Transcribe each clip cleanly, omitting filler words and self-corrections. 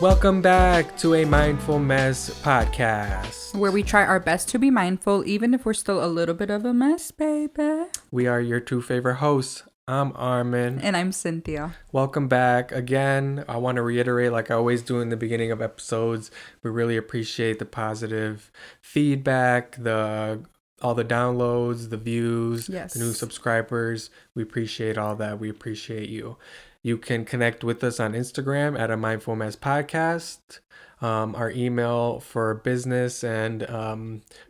Welcome back to a Mindful Mess podcast, where we try our best to be mindful, even if we're still a little bit of a mess, baby. We are your two favorite hosts. I'm Armin. And I'm Cinthya. Welcome back again. I want to reiterate, like I always do in the beginning of episodes, we really appreciate the positive feedback, all the downloads, the views, yes, the new subscribers. We appreciate all that. We appreciate you. You can connect with us on Instagram at AMindfulMessPodcast. Our email for business and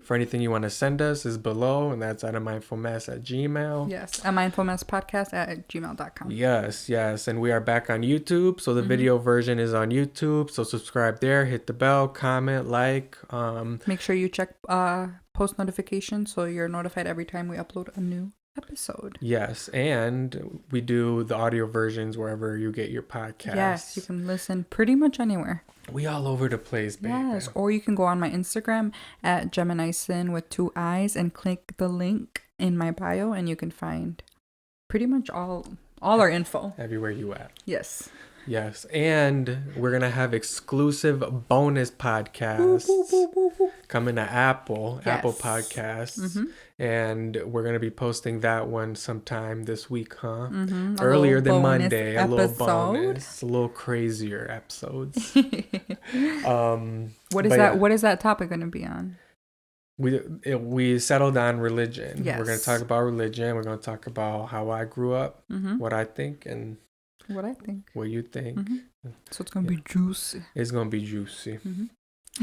for anything you want to send us is below, and that's at AMindfulMess@gmail. Yes, AMindfulMessPodcast@gmail.com. Yes. And we are back on YouTube. So the video version is on YouTube. So subscribe there, hit the bell, comment, like. Make sure you check post notifications so you're notified every time we upload a new episode. Yes, and we do the audio versions wherever you get your podcasts. Yes, you can listen pretty much anywhere. We all over the place, baby. Yes, or you can go on my Instagram at GeminiiCin with 2 I's and click the link in my bio, and you can find pretty much all our info. Everywhere you at. Yes. Yes, and we're going to have exclusive bonus podcasts coming to Apple Podcasts. And we're going to be posting that one sometime this week, huh? Earlier than Monday, a little bonus, a little crazier episodes. What is that topic going to be on? We settled on religion. Yes. We're going to talk about religion. We're going to talk about how I grew up, what I think, and what I think. What you think. So it's going to be juicy. It's going to be juicy.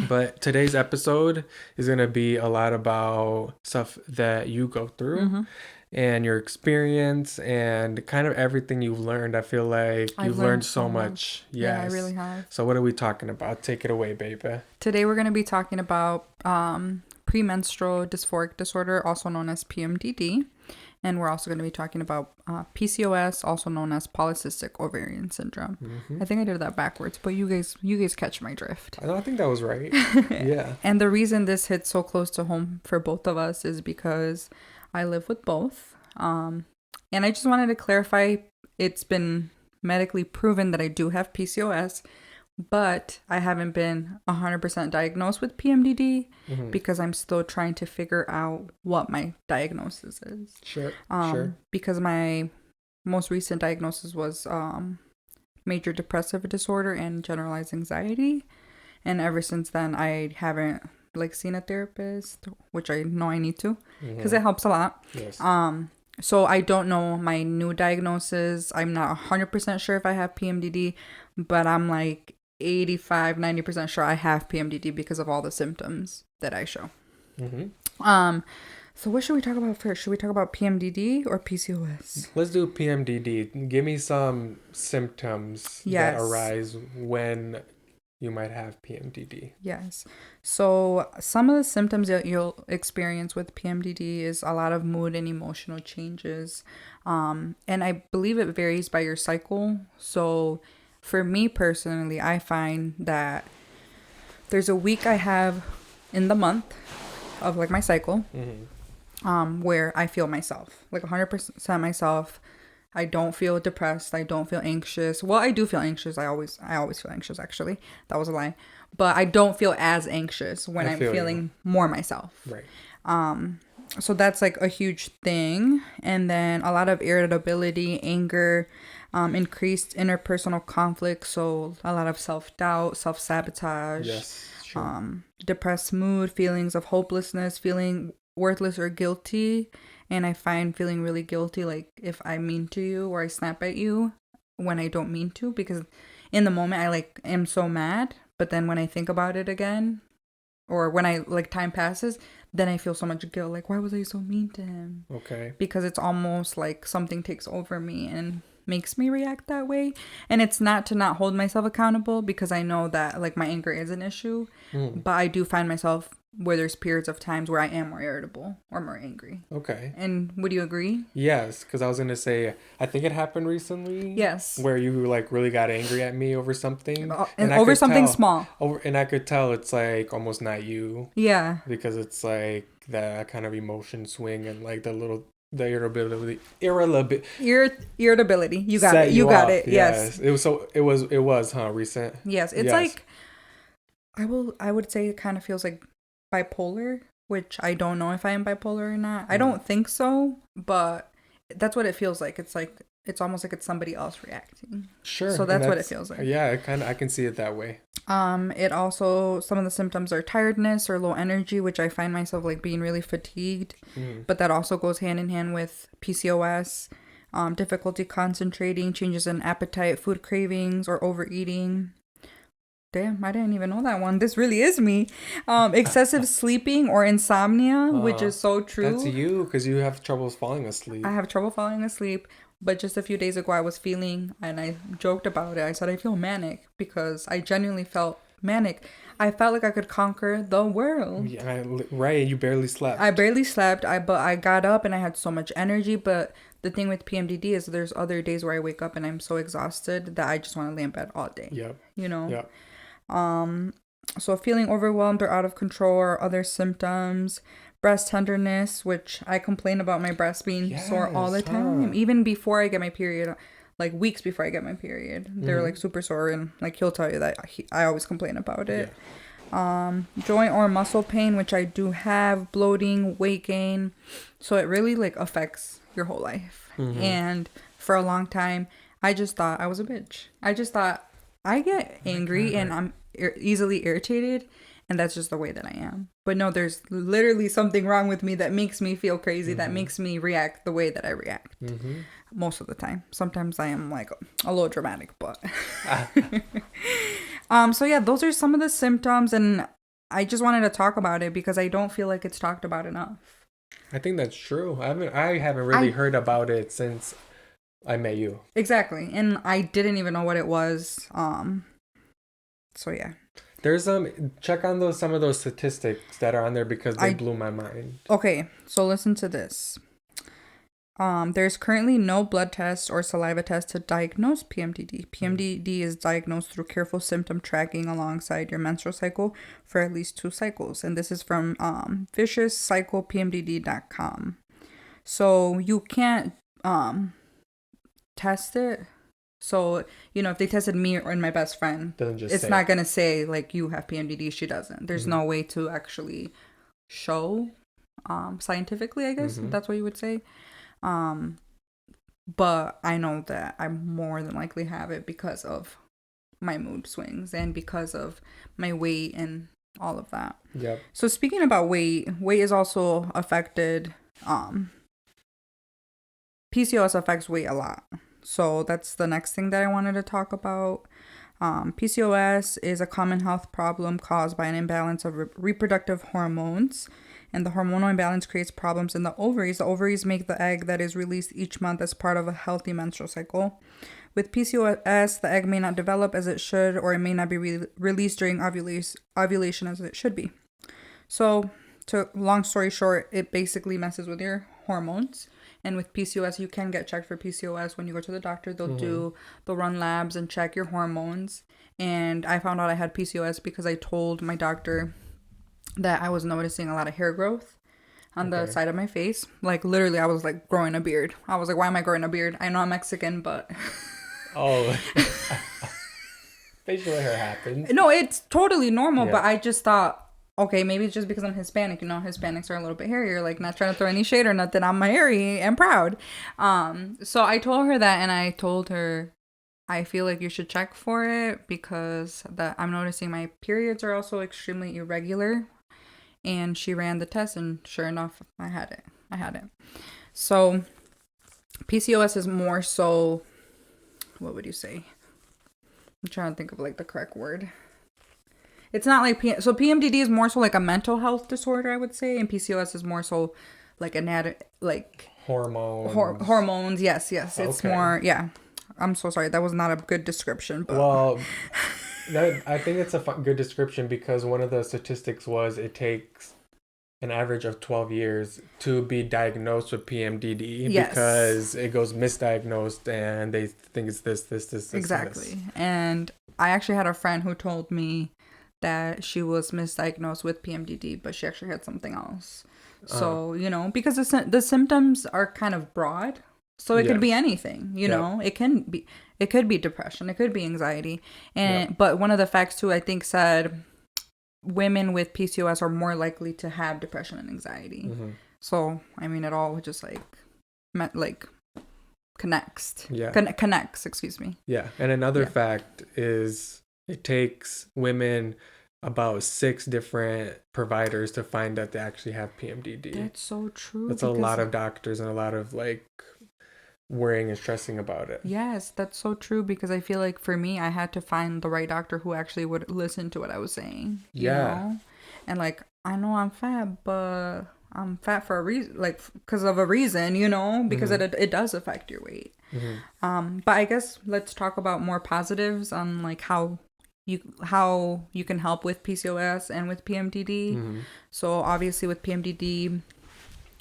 But today's episode is going to be a lot about stuff that you go through and your experience and kind of everything you've learned. I feel like you've learned so much. Yes. Yeah, I really have. So what are we talking about? Take it away, baby. Today we're going to be talking about premenstrual dysphoric disorder, also known as PMDD. And we're also going to be talking about PCOS, also known as polycystic ovarian syndrome. I think I did that backwards, but you guys catch my drift. I think that was right. Yeah. And the reason this hits so close to home for both of us is because I live with both. And I just wanted to clarify, it's been medically proven that I do have PCOS, but I haven't been 100% diagnosed with PMDD because I'm still trying to figure out what my diagnosis is. Sure. Because my most recent diagnosis was major depressive disorder and generalized anxiety. And ever since then, I haven't seen a therapist, which I know I need to because it helps a lot. Yes. So I don't know my new diagnosis. I'm not 100% sure if I have PMDD, but I'm 85-90% sure I have PMDD because of all the symptoms that I show. So what should we talk about first? Should we talk about PMDD or PCOS? Let's do PMDD. Give me some symptoms that arise when you might have PMDD. Yes. So some of the symptoms that you'll experience with PMDD is a lot of mood and emotional changes. And I believe it varies by your cycle. So for me personally, I find that there's a week I have in the month of my cycle where I feel myself, 100% myself. I don't feel depressed. I don't feel anxious. Well, I do feel anxious. I always feel anxious, actually. That was a lie. But I don't feel as anxious when I'm feeling more myself. Right. So that's a huge thing. And then a lot of irritability, anger, increased interpersonal conflict, so a lot of self-doubt, self-sabotage, depressed mood, feelings of hopelessness, feeling worthless or guilty. And I find feeling really guilty if I mean to you or I snap at you when I don't mean to, because in the moment I am so mad, but then when I think about it again, or when I time passes, then I feel so much guilt, why was I so mean to him? Okay. Because it's almost like something takes over me and makes me react that way. And it's not to not hold myself accountable, because I know that my anger is an issue, but I do find myself where there's periods of times where I am more irritable or more angry. Okay. And would you agree? Yes, because I was going to say, I think it happened recently. Yes. Where you really got angry at me over something. And over something small. And I could tell it's almost not you. Yeah. Because it's that kind of emotion swing and the little The irritability. Irritability. You got it. You got it. Yes. It was, recent. Yes. It's like, I would say it kind of feels like bipolar, which I don't know if I am bipolar or not. I don't think so, but that's what it feels like. It's like, it's almost like it's somebody else reacting. Sure. So that's what it feels like. Yeah, I can see it that way. It also, some of the symptoms are tiredness or low energy, which I find myself like being really fatigued. But that also goes hand in hand with PCOS. Difficulty concentrating, changes in appetite, food cravings, or overeating. Damn, I didn't even know that one. This really is me. Excessive sleeping or insomnia, which is so true. That's you, because you have trouble falling asleep. I have trouble falling asleep. But just a few days ago, I was feeling, and I joked about it. I said, I feel manic, because I genuinely felt manic. I felt like I could conquer the world. Yeah, right. You barely slept. I barely slept. But I got up and I had so much energy. But the thing with PMDD is there's other days where I wake up and I'm so exhausted that I just want to lay in bed all day. Yep. You know? Yep. So feeling overwhelmed or out of control or other symptoms. Breast tenderness, which I complain about my breasts being sore all the time. Even before I get my period, like weeks before I get my period. They're like super sore, and like he'll tell you that I always complain about it. Yeah. Joint or muscle pain, which I do have, bloating, weight gain. So it really like affects your whole life. And for a long time, I just thought I was a bitch. I just thought I get angry and I'm easily irritated. And that's just the way that I am. But no, there's literally something wrong with me that makes me feel crazy, that makes me react the way that I react. Most of the time. Sometimes I am like a little dramatic, but... So yeah, those are some of the symptoms. And I just wanted to talk about it because I don't feel like it's talked about enough. I think that's true. I haven't really heard about it since I met you. Exactly. And I didn't even know what it was. So yeah. There's check on some of those statistics that are on there because they blew my mind. Okay, so listen to this. There's currently no blood test or saliva test to diagnose PMDD. PMDD is diagnosed through careful symptom tracking alongside your menstrual cycle for at least 2 cycles. And this is from viciouscyclepmdd.com. So you can't test it. So, you know, if they tested me or my best friend, it's not going to say, like, you have PMDD. She doesn't. There's no way to actually show scientifically, I guess. That's what you would say. But I know that I more than likely have it because of my mood swings and because of my weight and all of that. Yep. So speaking about weight is also affected. PCOS affects weight a lot. So that's the next thing that I wanted to talk about. PCOS is a common health problem caused by an imbalance of reproductive hormones. And the hormonal imbalance creates problems in the ovaries. The ovaries make the egg that is released each month as part of a healthy menstrual cycle. With PCOS, the egg may not develop as it should, or it may not be released during ovulation as it should be. So, long story short, it basically messes with your hormones. And with PCOS, you can get checked for PCOS when you go to the doctor. They'll run labs and check your hormones. And I found out I had PCOS because I told my doctor that I was noticing a lot of hair growth on the side of my face. Like, literally, I was, like, growing a beard. I was like, why am I growing a beard? I know I'm Mexican, but... Oh. Facial hair happens. No, it's totally normal, but I just thought... Okay, maybe it's just because I'm Hispanic. You know, Hispanics are a little bit hairier. Like, not trying to throw any shade or nothing. I'm hairy and proud. So I told her that, and I told her, I feel like you should check for it because I'm noticing my periods are also extremely irregular. And she ran the test, and sure enough, I had it. So PCOS is more so, what would you say? I'm trying to think of, like, the correct word. It's not like so PMDD is more so like a mental health disorder, I would say, and PCOS is more so like hormones. Hormones, yes. It's more, I'm so sorry, that was not a good description. But well, I think it's a good description because one of the statistics was it takes an average of 12 years to be diagnosed with PMDD because it goes misdiagnosed and they think it's this. Exactly. And I actually had a friend who told me that she was misdiagnosed with PMDD, but she actually had something else. So, because the symptoms are kind of broad. So it could be anything, know. It could be depression. It could be anxiety. But one of the facts too, I think, said women with PCOS are more likely to have depression and anxiety. Mm-hmm. So, I mean, it all just connects. Yeah. Connects, excuse me. Yeah. And another fact is it takes women about 6 different providers to find that they actually have PMDD. That's so true. That's a lot of doctors and a lot of worrying and stressing about it. Yes, that's so true, because I feel like for me, I had to find the right doctor who actually would listen to what I was saying. You know? And I know I'm fat, but I'm fat for a reason, because of a reason, because mm-hmm. it does affect your weight. Mm-hmm. But I guess let's talk about more positives on how you can help with PCOS and with PMDD. Mm-hmm. So obviously with PMDD,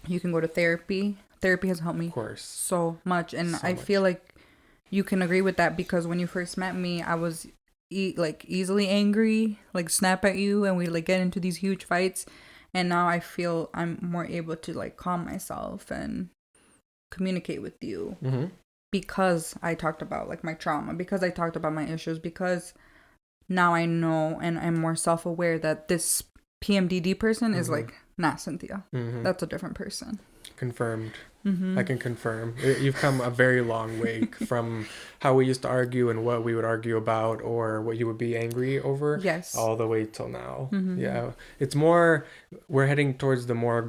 you can go to therapy. Therapy has helped me so much. And I feel like you can agree with that, because when you first met me, I was easily angry, snap at you, and we get into these huge fights. And now I feel I'm more able to calm myself and communicate with you, mm-hmm. because I talked about my trauma, because I talked about my issues, because now I know and I'm more self-aware that this PMDD person mm-hmm. is not Cinthya. Mm-hmm. That's a different person. Confirmed. Mm-hmm. I can confirm. You've come a very long way from how we used to argue and what we would argue about or what you would be angry over. Yes. All the way till now. Mm-hmm. Yeah. It's more, we're heading towards the more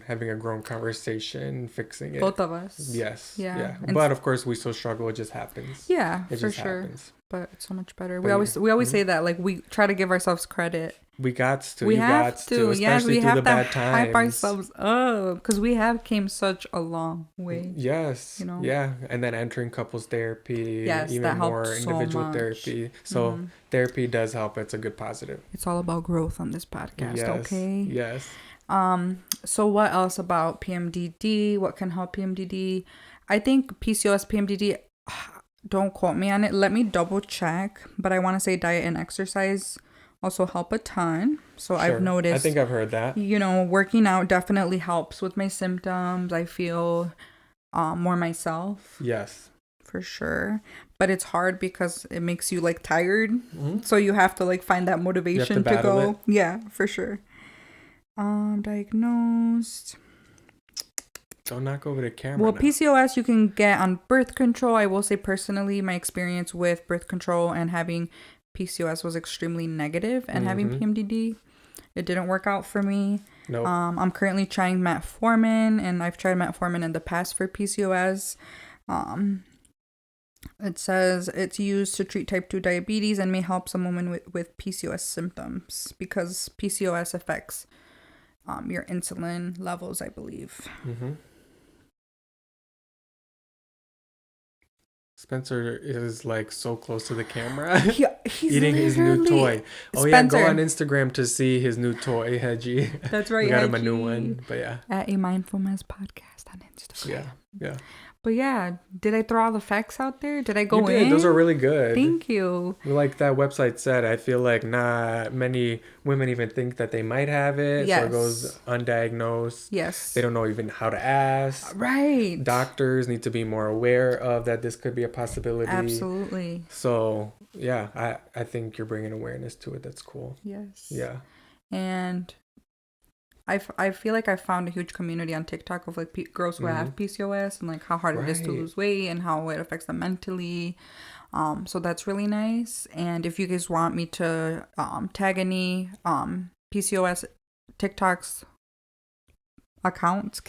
having a grown conversation, fixing it. Both of us. Yes. Yeah. But of course, we still struggle. It just happens. Yeah, it for sure. Happens. But it's so much better. We always mm-hmm. say that, we try to give ourselves credit. We got to. You got to. Especially through the bad times. Hype ourselves up, because we have came such a long way. Yes. Yeah. And then entering couples therapy. Yes, even more individual so therapy. So mm-hmm. therapy does help. It's a good positive. It's all about growth on this podcast. Yes. Okay. Yes. So what else about PMDD? What can help PMDD? I think PCOS, PMDD. Don't quote me on it. Let me double check. But I want to say diet and exercise also help a ton. So sure. I've noticed. I think I've heard that. Working out definitely helps with my symptoms. I feel more myself. Yes. For sure. But it's hard because it makes you tired. Mm-hmm. So you have to find that motivation to go. It. Yeah, for sure. Diagnosed. Don't knock over the camera. Well, now. PCOS you can get on birth control. I will say personally, my experience with birth control and having PCOS was extremely negative, and mm-hmm. having PMDD, it didn't work out for me. Nope. I'm currently trying metformin, and I've tried metformin in the past for PCOS. It says it's used to treat type 2 diabetes and may help some women with PCOS symptoms, because PCOS affects your insulin levels, I believe. Mm-hmm. Spencer is so close to the camera. He's eating his new toy. Oh Spencer. Yeah, go on Instagram to see his new toy, Hedgie. That's right. We got him a new one. But yeah. At AMindfulMessPodcast on Instagram. Yeah. But yeah, did I throw all the facts out there? Did I go in? Those are really good. Thank you. Like that website said, I feel like not many women even think that they might have it. Yes. So it goes undiagnosed. Yes. They don't know even how to ask. Right. Doctors need to be more aware of that this could be a possibility. Absolutely. So yeah, I think you're bringing awareness to it. That's cool. Yes. Yeah. And I feel like I found a huge community on TikTok of girls who mm-hmm. have PCOS and how hard it is to lose weight and how it affects them mentally. So that's really nice. And if you guys want me to tag any PCOS TikTok accounts,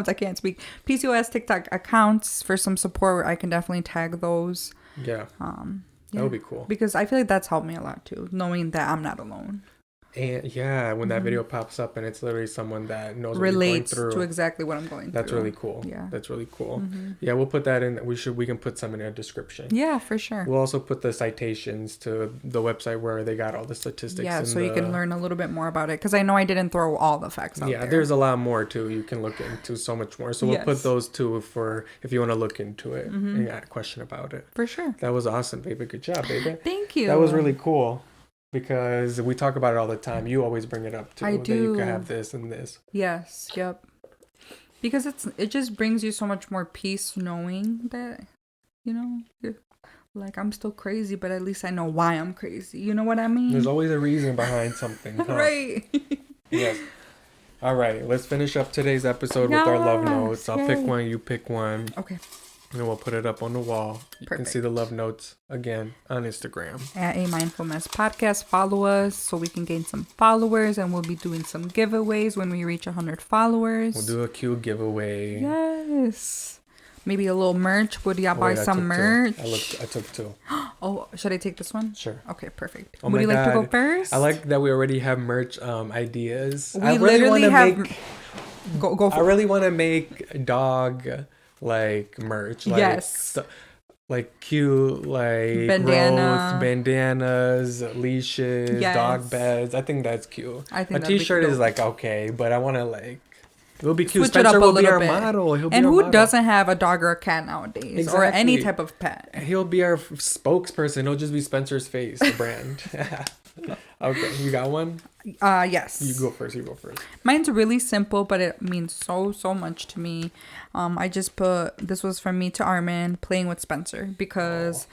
I can't speak. PCOS TikTok accounts for some support, I can definitely tag those. Yeah. That would be cool. Because I feel like that's helped me a lot too, knowing that I'm not alone. And yeah, when that mm-hmm. video pops up and it's literally someone that knows what relates you're going through, to exactly what I'm going through. That's really cool. Yeah, that's really cool. Mm-hmm. Yeah, we'll put that in. We can put some in a description. Yeah, for sure. We'll also put the citations to the website where they got all the statistics. Yeah, so you can learn a little bit more about it, because I know I didn't throw all the facts out there. Yeah, there's a lot more too. You can look into so much more. So we'll put those too for if you want to look into it mm-hmm. and got a question about it. For sure. That was awesome, baby. Good job, baby. Thank you. That was really cool. because we talk about it all the time. You always bring it up too. I That you do. can have this and this. Yes. Yep. Because it just brings you so much more peace knowing that, you're like, I'm still crazy, but at least I know why I'm crazy. You know what I mean? There's always a reason behind something. Huh? Right. Yes. All right. Let's finish up today's episode with our love notes. I'll pick Yay. one. You pick one. Okay. And we'll put it up on the wall. You can Perfect. see the love notes again on Instagram. At AMindfulMessPodcast, follow us so we can gain some followers, and we'll be doing some giveaways when we reach 100 followers. We'll do a cute giveaway. Yes. Maybe a little merch. Would y'all buy Wait, I some took merch? I took two. Oh, should I take this one? Sure. Okay, perfect. Oh Would my you like to go God. first? I like that we already have merch ideas. We I really literally wanna have. make. Go for I really want to make dog like merch. Like, Yes. like cute like Bandana. ropes, bandanas, leashes, Yes. dog beds. I think that's cute. I think a that'd be t-shirt is dope. like okay, but I want to like it'll be cute. Switch it up Spencer a will be little our bit. model. He'll be And our who model. doesn't have a dog or a cat nowadays, or any Exactly. type of pet? He'll be our spokesperson. It'll just be Spencer's face, the brand. Okay, you got one? Yes. You go first. Mine's really simple, but it means so much to me. I just put, this was from me to Armin, playing with Spencer, because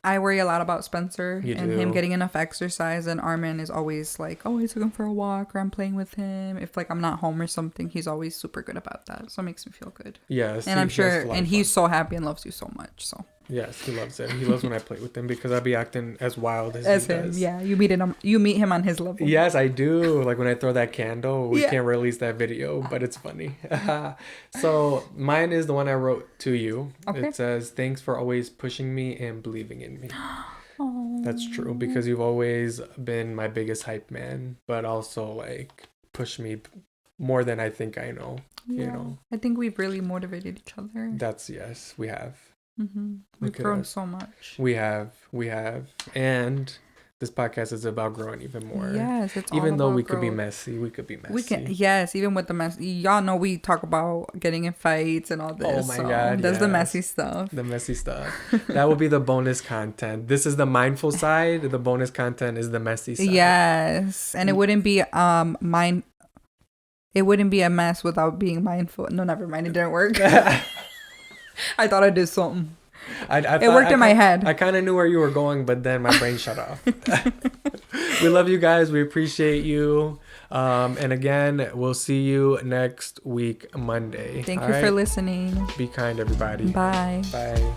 I worry a lot about Spencer You and do. him getting enough exercise, and Armin is always like, oh, I took him for a walk, or I'm playing with him. If like I'm not home or something, he's always super good about that. So it makes me feel good. Yes. And I'm he has sure, a lot of and fun. he's so happy and loves you so much. So Yes, he loves it. He loves when I play with him because I be acting as wild as as he him, does. yeah, you meet him on his level. Yes, I do. Like when I throw that candle, we Yeah. can't release that video, but it's funny. So mine is the one I wrote to you. Okay. It says, "Thanks for always pushing me and believing in me." Aw. That's true because you've always been my biggest hype man, but also like push me more than I think I know. Yeah. You know, I think we've really motivated each other. that's yes, we have. We've Look at grown us. so much. We have. And this podcast is about growing even more. Yes, it's all Even though about we could be growth. messy, we could be messy. We can, yes, even with the mess. Y'all know we talk about getting in fights and all this. Oh my so God, that's the yes. messy stuff. The messy stuff. That will be the bonus content. This is the mindful side. The bonus content is the messy side. Yes, and it wouldn't be It wouldn't be a mess without being mindful. No, never mind. It didn't work. I thought I did something. It worked in my head. I kind of knew where you were going, but then my brain shut off. We love you guys. We appreciate you. And again, we'll see you next week, Monday. Thank All you for right? listening. Be kind, everybody. Bye. Bye.